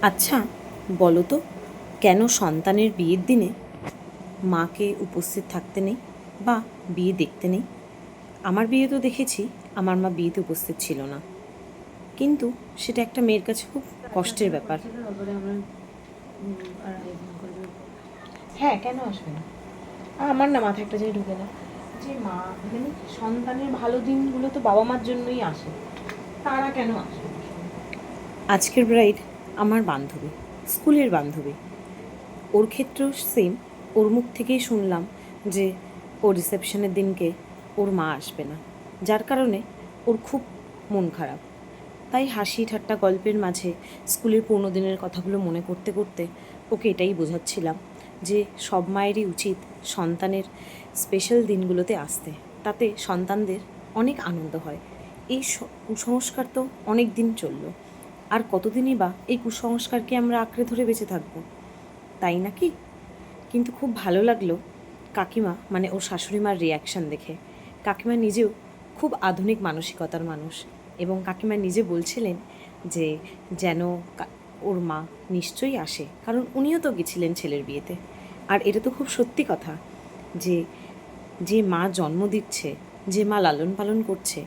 আচ্ছা, বলো তো, কেন সন্তানের বিয়ের দিনে মাকে উপস্থিত থাকতে নেই বা বিয়ে দেখতে নেই? আমার বিয়ে তো দেখেছি, আমার মা বিয়েতে উপস্থিত ছিল না, কিন্তু সেটা একটা মেয়ের কাছে খুব কষ্টের ব্যাপার। হ্যাঁ, কেন আসবে না? আমার না মাথায় একটা জিনিস ঢুকে না, যে মা মানে সন্তানের ভালো দিনগুলো তো বাবা মার জন্যই আসে, তারা কেন আসে না? আজকের ব্রাইড আমার বান্ধবী, স্কুলের বান্ধবী। ওর ক্ষেত্রেও সেম। ওর মুখ থেকেই শুনলাম যে ওর রিসেপশনের দিনকে ওর মা আসবে না, যার কারণে ওর খুব মন খারাপ। তাই হাসি ঠাট্টা গল্পের মাঝে স্কুলের পুরোনো দিনের কথাগুলো মনে করতে করতে ওকে এটাই বোঝাচ্ছিলাম যে সব মায়েরই উচিত সন্তানের স্পেশাল দিনগুলোতে আসতে, তাতে সন্তানদের অনেক আনন্দ হয়। এই কুসংস্কার তো অনেক দিন চললো, আর কতদিনই বা এই কুসংস্কারকে আমরা আঁকড়ে ধরে বেঁচে থাকবো, তাই নাকি? কিন্তু খুব ভালো লাগলো কাকিমা, মানে ওর শাশুড়ি মার রিয়াকশান দেখে। কাকিমা নিজেও খুব আধুনিক মানসিকতার মানুষ, এবং কাকিমা নিজে বলছিলেন যে যেন ওর মা নিশ্চয়ই আসে, কারণ উনিও তো গেছিলেন ছেলের বিয়েতে। আর এটা তো খুব সত্যি কথা যে যে মা জন্ম দিচ্ছে, যে মা লালন পালন করছে,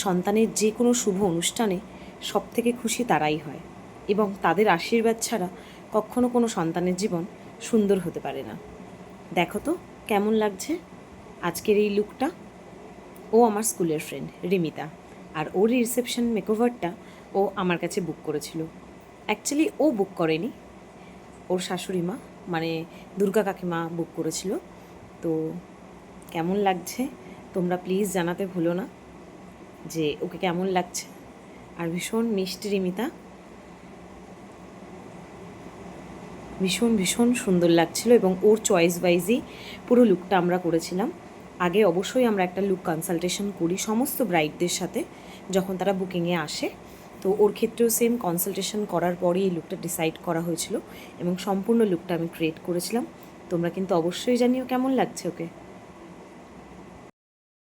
সন্তানের যে কোনো শুভ অনুষ্ঠানে সব থেকে খুশি তারাই হয়, এবং তাদের আশীর্বাদ ছাড়া কখনো কোনো সন্তানের জীবন সুন্দর হতে পারে না। দেখো তো কেমন লাগছে আজকের এই লুকটা। ও আমার স্কুলের ফ্রেন্ড রিমিতা, আর ওর রিসেপশন মেকওভারটা ও আমার কাছে বুক করেছিল। অ্যাকচুয়ালি ও বুক করেনি, ওর শাশুড়ি মা, মানে দুর্গা কাকিমা বুক করেছিল। তো কেমন লাগছে তোমরা প্লিজ জানাতে ভুলো না যে ওকে কেমন লাগছে। আর ভীষণ মিষ্টি রিমিতা, ভীষণ ভীষণ সুন্দর লাগছিল, এবং ওর চয়েস ওয়াইজই পুরো লুকটা আমরা করেছিলাম। আগে অবশ্যই আমরা একটা লুক কনসালটেশন করি সমস্ত ব্রাইডদের সাথে যখন তারা বুকিংয়ে আসে। তো ওর ক্ষেত্রেও সেম কনসালটেশন করার পরেই এই লুকটা ডিসাইড করা হয়েছিল, এবং সম্পূর্ণ লুকটা আমি ক্রিয়েট করেছিলাম। তোমরা কিন্তু অবশ্যই জানিও কেমন লাগছে ওকে।